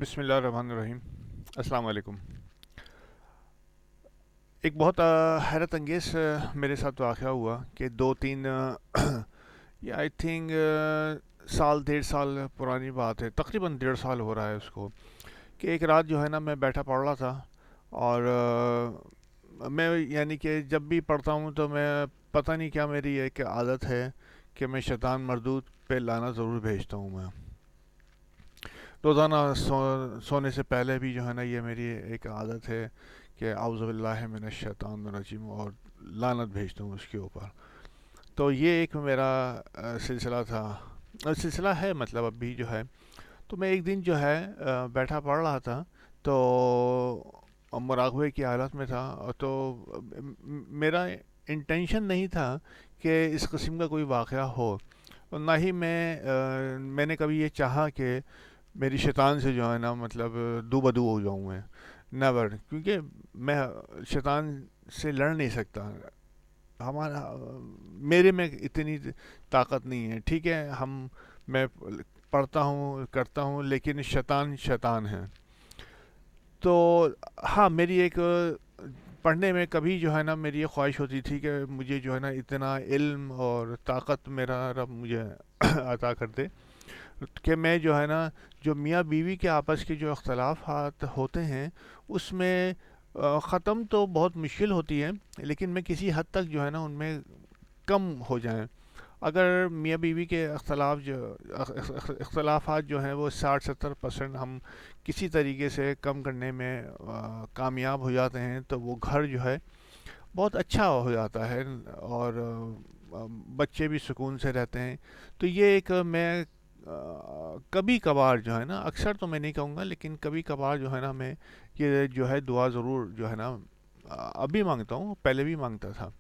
بسم اللہ الرحمن الرحیم۔ السلام علیکم۔ ایک بہت حیرت انگیز میرے ساتھ واقعہ ہوا کہ دو تین یہ آئی تھنک سال 1.5 سال پرانی بات ہے، تقریباً 1.5 سال ہو رہا ہے اس کو، کہ ایک رات جو ہے نا میں بیٹھا پڑھ رہا تھا، اور میں یعنی کہ جب بھی پڑھتا ہوں تو میں پتہ نہیں کیا میری ایک عادت ہے کہ میں شیطان مردود پہ لانا ضرور بھیجتا ہوں میں روزانہ سونے سے پہلے بھی جو ہے نا یہ میری ایک عادت ہے کہ اعوذ باللہ من الشیطان الرجیم اور لعنت بھیجتا ہوں اس کے اوپر۔ تو یہ ایک میرا سلسلہ تھا، سلسلہ ہے مطلب اب بھی جو ہے۔ تو میں ایک دن جو ہے بیٹھا پڑھ رہا تھا، تو مراقبے کی حالت میں تھا، اور تو میرا انٹینشن نہیں تھا کہ اس قسم کا کوئی واقعہ ہو، اور نہ ہی میں نے کبھی یہ چاہا کہ میری شیطان سے جو ہے نا مطلب دو بدو ہو جاؤں میں، نیور، کیونکہ میں شیطان سے لڑ نہیں سکتا، ہمارا میرے میں اتنی طاقت نہیں ہے، ٹھیک ہے، میں پڑھتا ہوں کرتا ہوں لیکن شیطان شیطان ہے۔ تو ہاں، میری ایک پڑھنے میں کبھی جو ہے نا میری یہ خواہش ہوتی تھی کہ مجھے جو ہے نا اتنا علم اور طاقت میرا رب مجھے عطا کر دے کہ میں جو ہے نا جو میاں بیوی کے آپس کے جو اختلافات ہوتے ہیں اس میں ختم تو بہت مشکل ہوتی ہے، لیکن میں کسی حد تک جو ہے نا ان میں کم ہو جائیں۔ اگر میاں بیوی کے اختلافات جو ہیں وہ 60-70% ہم کسی طریقے سے کم کرنے میں کامیاب ہو جاتے ہیں تو وہ گھر جو ہے بہت اچھا ہو جاتا ہے، اور بچے بھی سکون سے رہتے ہیں۔ تو یہ ایک میں کبھی کبھار جو ہے نا، اکثر تو میں نہیں کہوں گا لیکن کبھی کبھار جو ہے نا میں یہ جو ہے دعا ضرور جو ہے نا ابھی مانگتا ہوں، پہلے بھی مانگتا تھا۔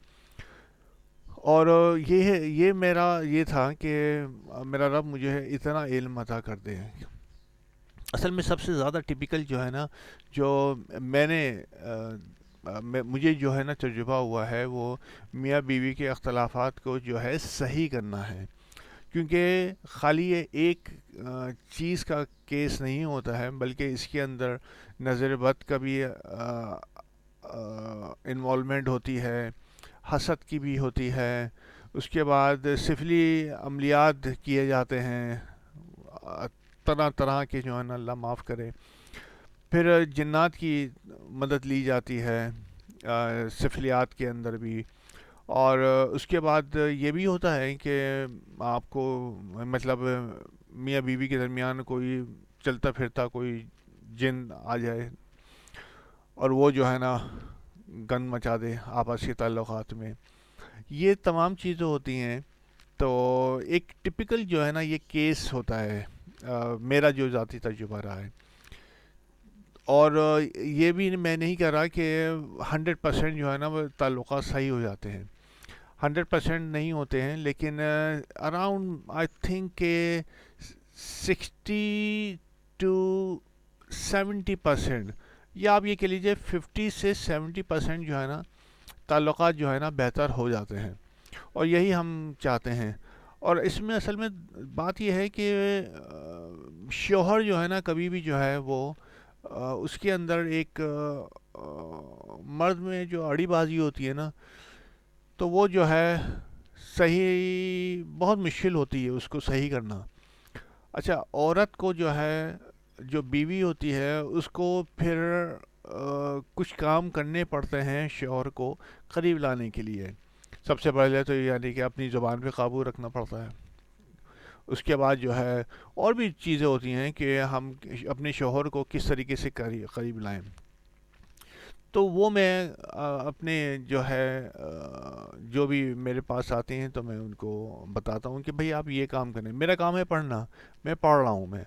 اور یہ میرا یہ تھا کہ میرا رب مجھے اتنا علم عطا کر دے۔ اصل میں سب سے زیادہ ٹپیکل جو ہے نا، جو میں نے مجھے جو ہے نا تجربہ ہوا ہے، وہ میاں بیوی کے اختلافات کو جو ہے صحیح کرنا ہے، کیونکہ خالی یہ ایک چیز کا کیس نہیں ہوتا ہے، بلکہ اس کے اندر نظر بد کا بھی انوالومنٹ ہوتی ہے، حسد کی بھی ہوتی ہے، اس کے بعد سفلی عملیات کیے جاتے ہیں، آ، طرح طرح کے جو ہے نا اللہ معاف کرے، پھر جنات کی مدد لی جاتی ہے سفلیات کے اندر بھی، اور اس کے بعد یہ بھی ہوتا ہے کہ آپ کو مطلب میاں بیوی کے درمیان کوئی چلتا پھرتا کوئی جن آ جائے اور وہ جو ہے نا گند مچا دے آپس کے تعلقات میں، یہ تمام چیزیں ہوتی ہیں۔ تو ایک ٹپیکل جو ہے نا یہ کیس ہوتا ہے، میرا جو ذاتی تجربہ رہا ہے، اور یہ بھی میں نہیں کہہ رہا کہ 100% جو ہے نا وہ تعلقات صحیح ہو جاتے ہیں، 100% نہیں ہوتے ہیں، لیکن اراؤنڈ آئی تھنک کہ 60 to 70%، یا آپ یہ کہہ لیجیے 50 سے 70% جو ہے نا تعلقات جو ہے نا بہتر ہو جاتے ہیں، اور یہی ہم چاہتے ہیں۔ اور اس میں اصل میں بات یہ ہے کہ شوہر جو ہے نا کبھی بھی جو ہے وہ اس کے اندر ایک مرد میں جو اڑی بازی ہوتی ہے نا، تو وہ جو ہے صحیح بہت مشکل ہوتی ہے اس کو صحیح کرنا۔ اچھا، عورت کو جو ہے جو بیوی ہوتی ہے اس کو پھر کچھ کام کرنے پڑتے ہیں شوہر کو قریب لانے کے لیے۔ سب سے پہلے تو یعنی کہ اپنی زبان پہ قابو رکھنا پڑتا ہے، اس کے بعد جو ہے اور بھی چیزیں ہوتی ہیں کہ ہم اپنے شوہر کو کس طریقے سے قریب لائیں۔ تو وہ میں اپنے جو ہے جو بھی میرے پاس آتے ہیں تو میں ان کو بتاتا ہوں کہ بھئی آپ یہ کام کریں، میرا کام ہے پڑھنا، میں پڑھ رہا ہوں، میں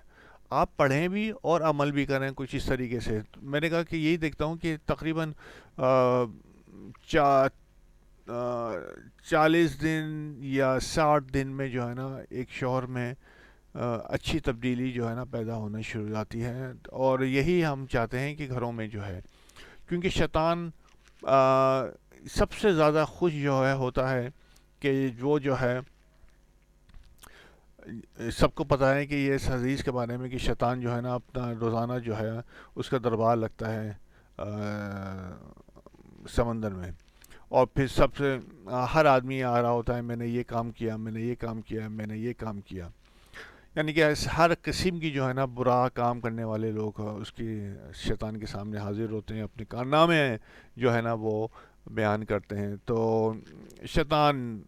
آپ پڑھیں بھی اور عمل بھی کریں کچھ اس طریقے سے۔ میں نے کہا کہ یہی دیکھتا ہوں کہ تقریباً آ، چا 40 دن یا 60 دن میں جو ہے نا ایک شوہر میں اچھی تبدیلی جو ہے نا پیدا ہونا شروع ہو جاتی ہے، اور یہی ہم چاہتے ہیں کہ گھروں میں جو ہے، کیونکہ شیطان سب سے زیادہ خوش جو ہے ہوتا ہے کہ وہ جو ہے سب کو پتہ ہے کہ یہ اس حدیث کے بارے میں کہ شیطان جو ہے نا اپنا روزانہ جو ہے اس کا دربار لگتا ہے سمندر میں، اور پھر سب سے ہر آدمی آ رہا ہوتا ہے، میں نے یہ کام کیا، میں نے یہ کام کیا، میں نے یہ کام کیا، یعنی کہ ہر قسم کی جو ہے نا برا کام کرنے والے لوگ اس کی شیطان کے سامنے حاضر ہوتے ہیں، اپنے کارنامے جو ہے نا وہ بیان کرتے ہیں. تو شیطان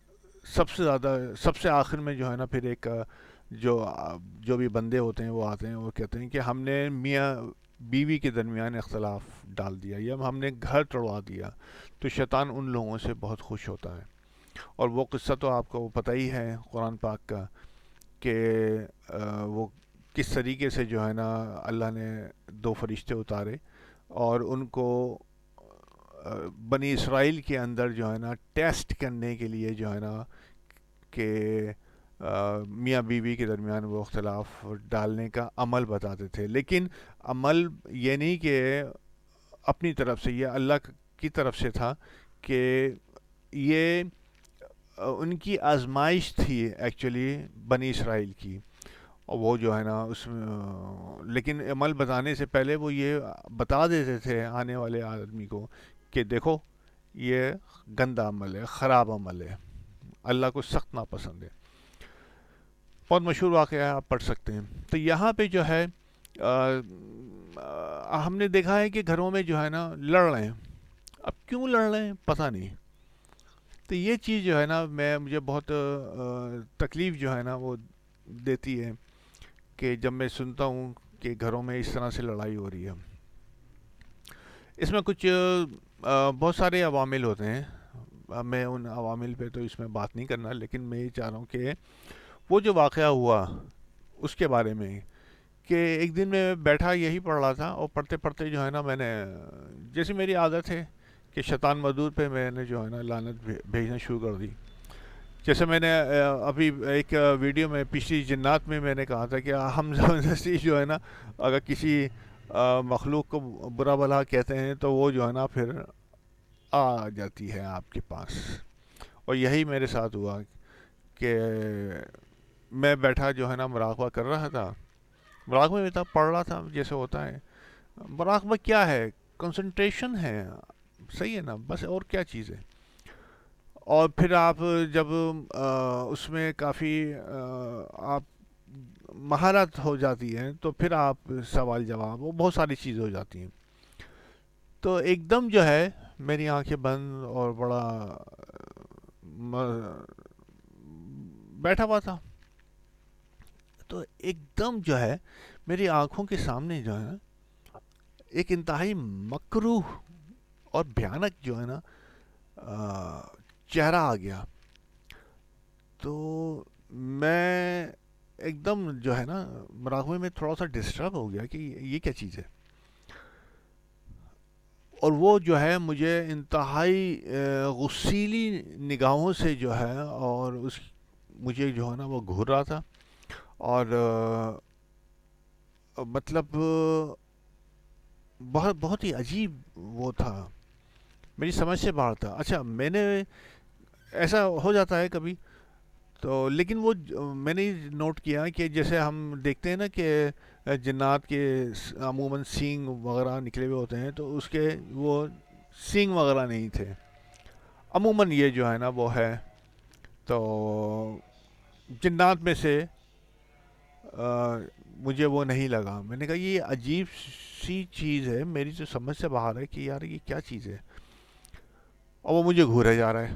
سب سے زیادہ سب سے آخر میں جو ہے نا پھر ایک جو جو بھی بندے ہوتے ہیں وہ آتے ہیں، وہ کہتے ہیں کہ ہم نے میاں بیوی کے درمیان اختلاف ڈال دیا یا ہم نے گھر توڑوا دیا. تو شیطان ان لوگوں سے بہت خوش ہوتا ہے. اور وہ قصہ تو آپ کو پتہ ہی ہے قرآن پاک کا، کہ وہ کس طریقے سے جو ہے نا اللہ نے دو فرشتے اتارے اور ان کو بنی اسرائیل کے اندر جو ہے نا ٹیسٹ کرنے کے لیے جو ہے نا کہ میاں بیوی کے درمیان وہ اختلاف ڈالنے کا عمل بتاتے تھے. لیکن عمل یہ نہیں کہ اپنی طرف سے، یہ اللہ کی طرف سے تھا کہ یہ ان کی آزمائش تھی ایکچولی بنی اسرائیل کی. اور وہ جو ہے نا اس میں لیکن عمل بتانے سے پہلے وہ یہ بتا دیتے تھے آنے والے آدمی کو کہ دیکھو یہ گندا عمل ہے، خراب عمل ہے، اللہ کو سخت ناپسند ہے. بہت مشہور واقعہ ہے، آپ پڑھ سکتے ہیں. تو یہاں پہ جو ہے ہم نے دیکھا ہے کہ گھروں میں جو ہے نا لڑ رہے ہیں. اب کیوں لڑ رہے ہیں پتہ نہیں. تو یہ چیز جو ہے نا مجھے بہت تکلیف جو ہے نا وہ دیتی ہے کہ جب میں سنتا ہوں کہ گھروں میں اس طرح سے لڑائی ہو رہی ہے. اس میں کچھ بہت سارے عوامل ہوتے ہیں. اب میں ان عوامل پہ تو اس میں بات نہیں کرنا، لیکن میں یہ چاہ رہا ہوں کہ وہ جو واقعہ ہوا اس کے بارے میں، کہ ایک دن میں بیٹھا یہی پڑھ رہا تھا اور پڑھتے پڑھتے جو ہے نا میں نے، جیسے میری عادت ہے کہ شیطان مردود پہ میں نے جو ہے نا لعنت بھیجنا شروع کر دی. جیسے میں نے ابھی ایک ویڈیو میں پچھلی جنات میں نے کہا تھا کہ ہم زبردستی جو ہے نا اگر کسی مخلوق کو برا بھلا کہتے ہیں تو وہ جو ہے نا پھر آ جاتی ہے آپ کے پاس. اور یہی میرے ساتھ ہوا کہ میں بیٹھا جو ہے نا مراقبہ کر رہا تھا. مراقبہ میں تھا، پڑھ رہا تھا جیسے ہوتا ہے. مراقبہ کیا ہے؟ کنسنٹریشن ہے، صحیح ہے نا، بس اور کیا چیز ہے. اور پھر آپ جب اس میں کافی آپ مہارت ہو جاتی ہے تو پھر آپ سوال جواب وہ بہت ساری چیزیں ہو جاتی ہیں. تو ایک دم جو ہے میری آنکھیں بند اور بڑا بیٹھا ہوا تھا. تو ایک دم جو ہے میری آنکھوں کے سامنے جو ہے نا ایک انتہائی مکروہ اور بھیانک جو ہے نا چہرہ آ گیا. تو میں ایک دم جو ہے نا مراقبے میں تھوڑا سا ڈسٹرب ہو گیا کہ یہ کیا چیز ہے. اور وہ جو ہے مجھے انتہائی غسیلی نگاہوں سے جو ہے اور مجھے جو ہے نا وہ گھور رہا تھا. اور مطلب بہت بہت ہی عجیب وہ تھا، میری سمجھ سے باہر تھا. اچھا میں نے ایسا ہو جاتا ہے کبھی تو، لیکن وہ میں نے نوٹ کیا کہ جیسے ہم دیکھتے ہیں نا کہ جنات کے عموماً سینگ وغیرہ نکلے ہوئے ہوتے ہیں، تو اس کے وہ سینگ وغیرہ نہیں تھے عموماً. یہ جو ہے نا وہ ہے. تو جنات میں سے مجھے وہ نہیں لگا. میں نے کہا یہ عجیب سی چیز ہے، میری تو سمجھ سے باہر ہے کہ یار یہ کیا چیز ہے، اور وہ مجھے گھورے جا رہا ہے.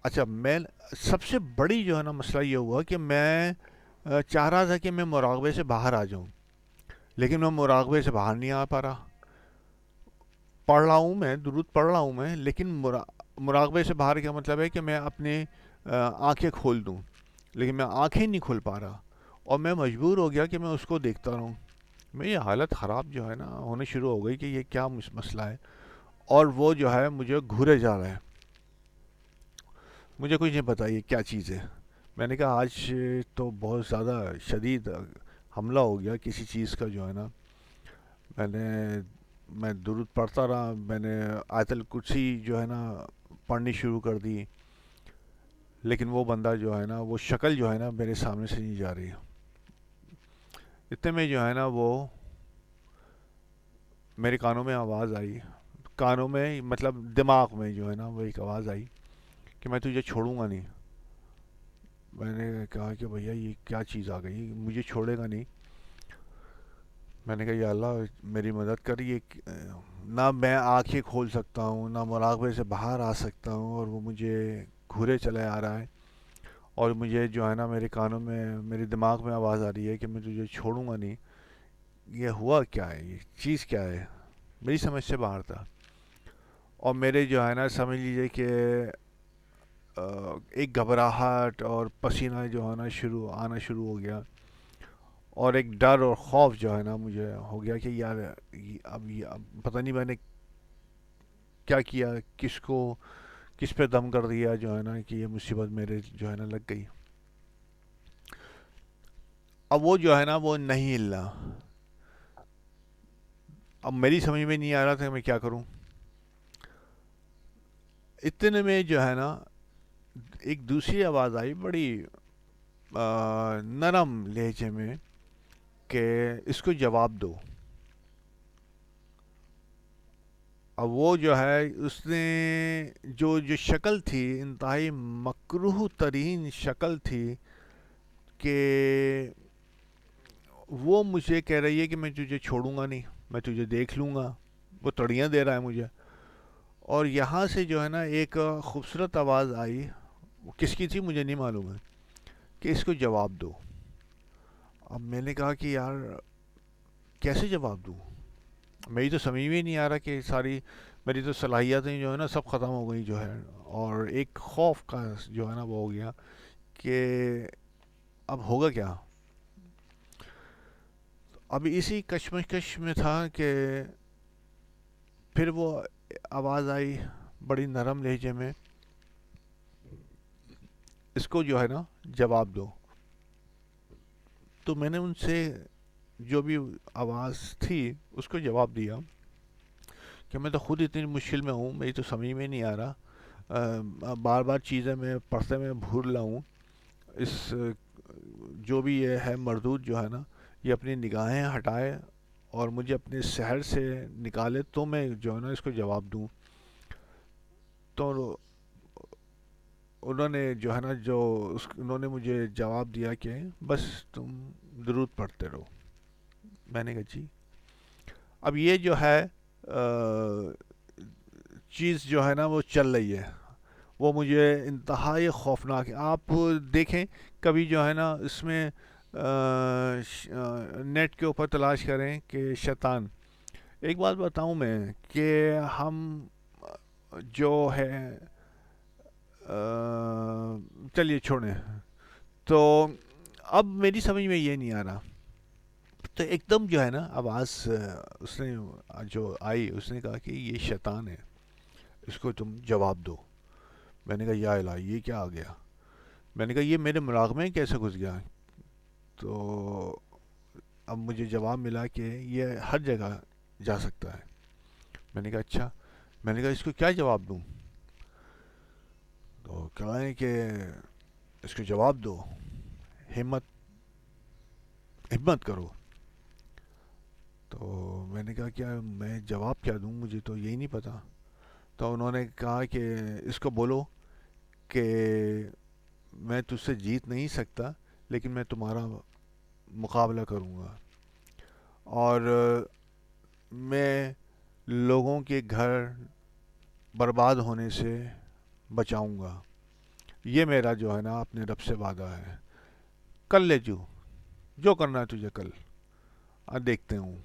اچھا میں سب سے بڑی جو ہے نا مسئلہ یہ ہوا کہ میں چاہ رہا تھا کہ میں مراقبے سے باہر آ جاؤں، لیکن میں مراقبے سے باہر نہیں آ پا رہا. پڑھ رہا ہوں میں، درود پڑھ رہا ہوں میں، لیکن مراقبے سے باہر کا مطلب ہے کہ میں اپنے آنکھیں کھول دوں، لیکن میں آنکھیں نہیں کھول پا رہا. اور میں مجبور ہو گیا کہ میں اس کو دیکھتا رہوں. میری حالت خراب جو ہے نا ہونے شروع ہو گئی کہ یہ کیا مسئلہ ہے. اور وہ جو ہے مجھے گھورے جا رہا ہے. مجھے کچھ نہیں پتا یہ کیا چیز ہے. میں نے کہا آج تو بہت زیادہ شدید حملہ ہو گیا کسی چیز کا جو ہے نا. میں نے میں درود پڑھتا رہا، میں نے آیت الکرسی جو ہے نا پڑھنی شروع کر دی. لیکن وہ بندہ جو ہے نا، وہ شکل جو ہے نا میرے سامنے سے نہیں جا رہی. اتنے میں جو ہے نا وہ میرے کانوں میں آواز آئی. کانوں میں مطلب دماغ میں جو ہے نا وہ ایک آواز آئی کہ میں تجھے چھوڑوں گا نہیں. میں نے کہا کہ بھیا یہ کیا چیز آ گئی، مجھے چھوڑے گا نہیں. میں نے کہا یا اللہ میری مدد کر. یہ نہ میں آنکھیں کھول سکتا ہوں، نہ مراقبے سے باہر آ سکتا ہوں، اور وہ مجھے گھورے چلے آ رہا ہے. اور مجھے جو ہے نا میرے کانوں میں، میرے دماغ میں آواز آ رہی ہے کہ میں تجھے چھوڑوں گا نہیں. یہ ہوا کیا ہے، یہ چیز کیا ہے؟ میری سمجھ سے باہر تھا. اور میرے جو ہے نا سمجھ لیجئے کہ ایک گھبراہٹ اور پسینہ جو ہے نا آنا شروع ہو گیا. اور ایک ڈر اور خوف جو ہے نا مجھے ہو گیا کہ یار اب پتہ نہیں میں نے کیا کیا، کس کو کس پہ دم کر دیا جو ہے نا کہ یہ مصیبت میرے جو ہے نا لگ گئی. اب وہ جو ہے نا وہ نہیں ہلنا. اب میری سمجھ میں نہیں آ رہا تھا کہ میں کیا کروں. اتنے میں جو ہے نا ایک دوسری آواز آئی بڑی نرم لہجے میں کہ اس کو جواب دو. اب وہ جو ہے اس نے جو شکل تھی، انتہائی مکروہ ترین شکل تھی کہ وہ مجھے کہہ رہی ہے کہ میں تجھے چھوڑوں گا نہیں، میں تجھے دیکھ لوں گا. وہ تڑیاں دے رہا ہے مجھے. اور یہاں سے جو ہے نا ایک خوبصورت آواز آئی، وہ کس کی تھی مجھے نہیں معلوم ہے، کہ اس کو جواب دو. اب میں نے کہا کہ یار کیسے جواب دوں؟ میری تو سمجھ میں ہی نہیں آ رہا کہ ساری میری تو صلاحیتیں جو ہے نا سب ختم ہو گئی جو ہے. اور ایک خوف کا جو ہے نا وہ ہو گیا کہ اب ہوگا کیا. اب اسی کشمکش میں تھا کہ پھر وہ آواز آئی بڑی نرم لہجے میں، اس کو جو ہے نا جواب دو. تو میں نے ان سے جو بھی آواز تھی اس کو جواب دیا کہ میں تو خود اتنی مشکل میں ہوں، میری تو سمجھ میں نہیں آ رہا، بار بار چیزیں میں پڑھتے میں بھول رہا ہوں. اس جو بھی یہ ہے مردود جو ہے نا یہ اپنی نگاہیں ہٹائے اور مجھے اپنے شہر سے نکالے تو میں جو ہے نا اس کو جواب دوں. تو انہوں نے جو ہے نا انہوں نے مجھے جواب دیا کہ بس تم درود پڑھتے رہو. میں نے کہا جی. اب یہ جو ہے چیز جو ہے نا وہ چل رہی ہے، وہ مجھے انتہائی خوفناک ہے. آپ دیکھیں کبھی جو ہے نا اس میں نیٹ کے اوپر تلاش کریں کہ شیطان. ایک بات بتاؤں میں کہ ہم جو ہے چلیے چھوڑیں. تو اب میری سمجھ میں یہ نہیں آ رہا. تو ایک دم جو ہے نا آواز اس نے جو آئی اس نے کہا کہ یہ شیطان ہے، اس کو تم جواب دو. میں نے کہا یا الہی یہ کیا آ گیا. میں نے کہا یہ میرے مراقبے میں کیسے گھس گیا. تو اب مجھے جواب ملا کہ یہ ہر جگہ جا سکتا ہے. میں نے کہا اچھا. میں نے کہا اس کو کیا جواب دوں. تو کہیں کہ اس کو جواب دو، ہمت ہمت کرو. تو میں نے کہا کیا میں جواب کیا دوں، مجھے تو یہی نہیں پتا. تو انہوں نے کہا کہ اس کو بولو کہ میں تجھ سے جیت نہیں سکتا لیکن میں تمہارا مقابلہ کروں گا، اور میں لوگوں کے گھر برباد ہونے سے بچاؤں گا. یہ میرا جو ہے نا اپنے رب سے وعدہ ہے. کر لے جو کرنا ہے تجھے کل، دیکھتے ہوں.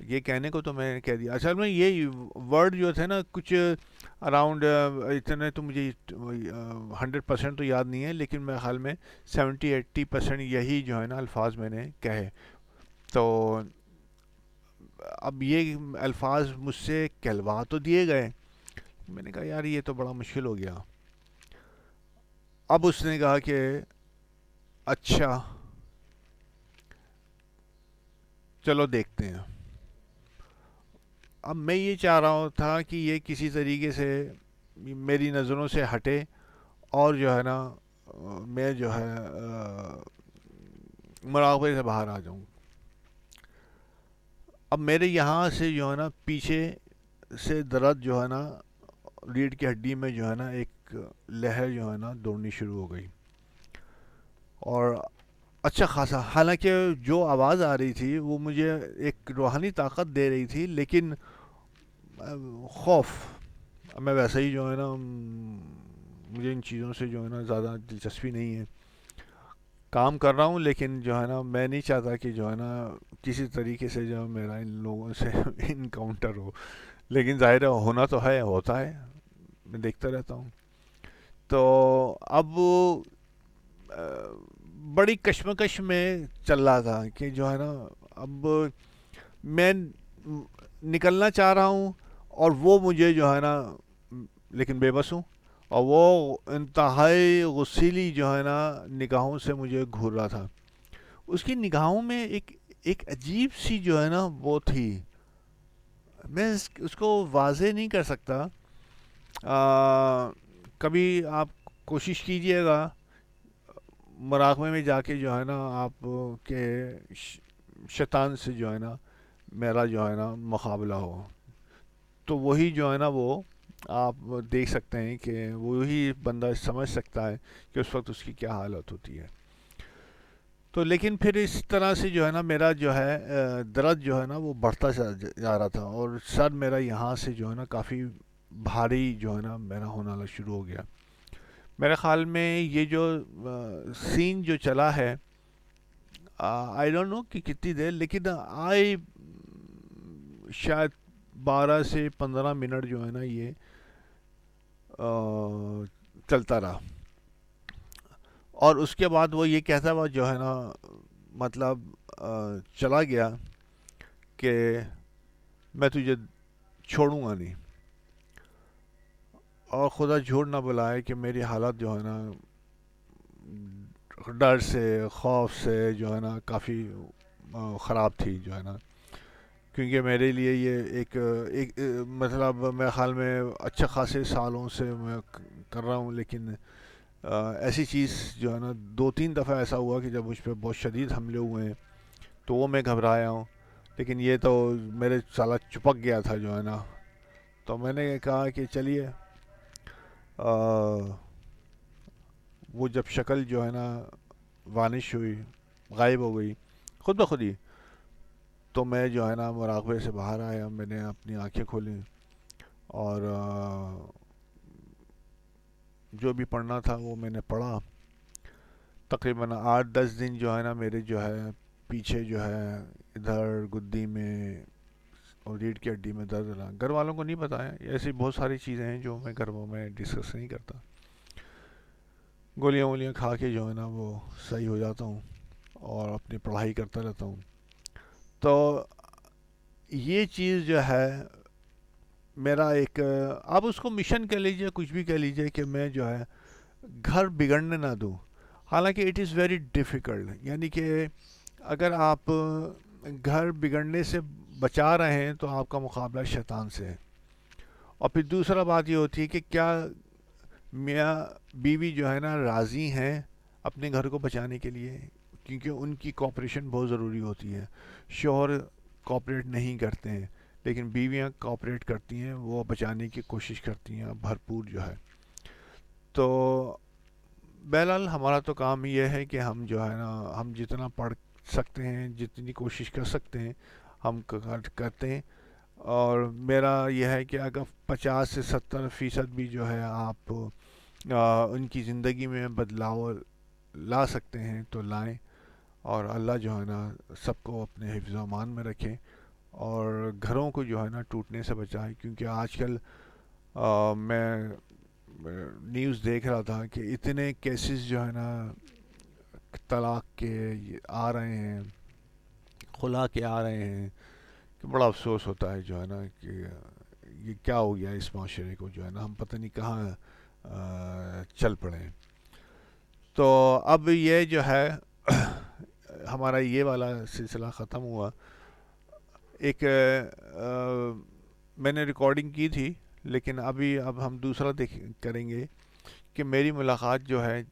یہ کہنے کو تو میں نے کہہ دیا. اصل میں یہ ورڈ جو تھے نا کچھ اراؤنڈ اتنے تو مجھے 100% تو یاد نہیں ہے، لیکن میرے خیال میں 70-80% یہی جو ہے نا الفاظ میں نے کہے. تو اب یہ الفاظ مجھ سے کہلوا تو دیے گئے. میں نے کہا یار یہ تو بڑا مشکل ہو گیا. اب اس نے کہا کہ اچھا چلو دیکھتے ہیں. اب میں یہ چاہ رہا تھا کہ یہ کسی طریقے سے میری نظروں سے ہٹے اور جو ہے نا میں جو ہے مراقبے سے باہر آ جاؤں. اب میرے یہاں سے جو ہے نا پیچھے سے درد جو ہے نا ریڑھ کی ہڈی میں جو ہے نا ایک لہر جو ہے نا دوڑنی شروع ہو گئی. اور اچھا خاصا، حالانکہ جو آواز آ رہی تھی وہ مجھے ایک روحانی طاقت دے رہی تھی، لیکن خوف. میں ویسے ہی جو ہے نا مجھے ان چیزوں سے جو ہے نا زیادہ دلچسپی نہیں ہے. کام کر رہا ہوں لیکن جو ہے نا میں نہیں چاہتا کہ جو ہے نا کسی طریقے سے جو ہے میرا ان لوگوں سے انکاؤنٹر ہو. لیکن ظاہر ہے ہونا تو ہے، ہوتا ہے، میں دیکھتا رہتا ہوں. تو اب آ، بڑی کشمکش میں چل رہا تھا کہ جو ہے نا اب میں نکلنا چاہ رہا ہوں، اور وہ مجھے جو ہے نا لیکن بے بس ہوں. اور وہ انتہائی غسیلی جو ہے نا نگاہوں سے مجھے گھور رہا تھا. اس کی نگاہوں میں ایک عجیب سی جو ہے نا وہ تھی. میں اس کو واضح نہیں کر سکتا. کبھی آپ کوشش کیجئے گا مراقبے میں جا کے جو ہے نا آپ کے شیطان سے جو ہے نا میرا جو ہے نا مقابلہ ہو، تو وہی جو ہے نا وہ آپ دیکھ سکتے ہیں کہ وہی بندہ سمجھ سکتا ہے کہ اس وقت اس کی کیا حالت ہوتی ہے. تو لیکن پھر اس طرح سے جو ہے نا میرا جو ہے درد جو ہے نا وہ بڑھتا جا رہا تھا، اور سر میرا یہاں سے جو ہے نا کافی بھاری جو ہے نا میرا ہونا شروع ہو گیا. میرے خیال میں یہ جو سین جو چلا ہے، آئی ڈونٹ نو کہ کتنی دیر، لیکن آئی شاید 12 سے 15 منٹ جو ہے نا یہ چلتا رہا. اور اس کے بعد وہ یہ کہتا ہوا جو ہے نا مطلب چلا گیا کہ میں تجھے چھوڑوں گا نہیں. اور خدا جھوٹ نہ بلائے کہ میری حالت جو ہے نا ڈر سے، خوف سے جو ہے نا کافی خراب تھی جو ہے نا. کیونکہ میرے لیے یہ ایک مطلب میرے خیال میں اچھے خاصے سالوں سے میں کر رہا ہوں، لیکن ایسی چیز جو ہے نا 2 3 دفعہ ایسا ہوا کہ جب مجھ پہ بہت شدید حملے ہوئے ہیں تو وہ میں گھبرایا ہوں. لیکن یہ تو میرے سالہ چپک گیا تھا جو ہے نا. تو میں نے کہا کہ چلیے وہ جب شکل جو ہے نا وانش ہوئی، غائب ہو گئی خود بخود ہی، تو میں جو ہے نا مراقبے سے باہر آیا. میں نے اپنی آنکھیں کھولیں اور جو بھی پڑھنا تھا وہ میں نے پڑھا. تقریباً 8 10 دن جو ہے نا میرے جو ہے پیچھے جو ہے ادھر گدی میں اور ریڑھ کی ہڈی میں درد رہا. گھر والوں کو نہیں بتایا. ایسی بہت ساری چیزیں ہیں جو میں گھروں میں ڈسکس نہیں کرتا. گولیاں وولیاں کھا کے جو ہے نا وہ صحیح ہو جاتا ہوں اور اپنی پڑھائی کرتا رہتا ہوں. تو یہ چیز جو ہے میرا ایک، آپ اس کو مشن کہہ لیجئے، کچھ بھی کہہ لیجئے، کہ میں جو ہے گھر بگڑنے نہ دوں. حالانکہ اٹ از ویری ڈیفیکلٹ. یعنی کہ اگر آپ گھر بگڑنے سے بچا رہے ہیں تو آپ کا مقابلہ شیطان سے ہے. اور پھر دوسرا بات یہ ہوتی ہے کہ کیا میاں بیوی جو ہے نا راضی ہیں اپنے گھر کو بچانے کے لیے، کیونکہ ان کی کوپریشن بہت ضروری ہوتی ہے. شوہر کوپریٹ نہیں کرتے ہیں لیکن بیویاں کوپریٹ کرتی ہیں، وہ بچانے کی کوشش کرتی ہیں بھرپور جو ہے. تو بہرحال ہمارا تو کام یہ ہے کہ ہم جو ہے نا ہم جتنا پڑھ سکتے ہیں، جتنی کوشش کر سکتے ہیں ہم کرتے ہیں. اور میرا یہ ہے کہ اگر 50 سے 70% بھی جو ہے آپ ان کی زندگی میں بدلاؤ لا سکتے ہیں تو لائیں. اور اللہ جو ہے نا سب کو اپنے حفظ و امان میں رکھیں اور گھروں کو جو ہے نا ٹوٹنے سے بچائیں. کیونکہ آج کل میں نیوز دیکھ رہا تھا کہ اتنے کیسز جو ہے نا طلاق کے آ رہے ہیں، خلا کے آ رہے ہیں، کہ بڑا افسوس ہوتا ہے جو ہے نا کہ یہ کیا ہو گیا اس معاشرے کو جو ہے نا، ہم پتہ نہیں کہاں چل پڑے ہیں. تو اب یہ جو ہے ہمارا یہ والا سلسلہ ختم ہوا. ایک میں نے ریکارڈنگ کی تھی لیکن اب ہم دوسرا کریں گے کہ میری ملاقات جو ہے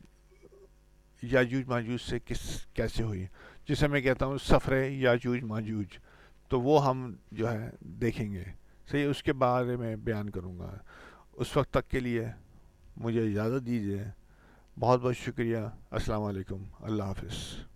یاجوج ماجوج سے کیسے ہوئی، جسے میں کہتا ہوں سفر یاجوج ماجوج. تو وہ ہم جو ہے دیکھیں گے. صحیح، اس کے بارے میں بیان کروں گا. اس وقت تک کے لیے مجھے اجازت دیجیے. بہت بہت شکریہ. السلام علیکم. اللہ حافظ.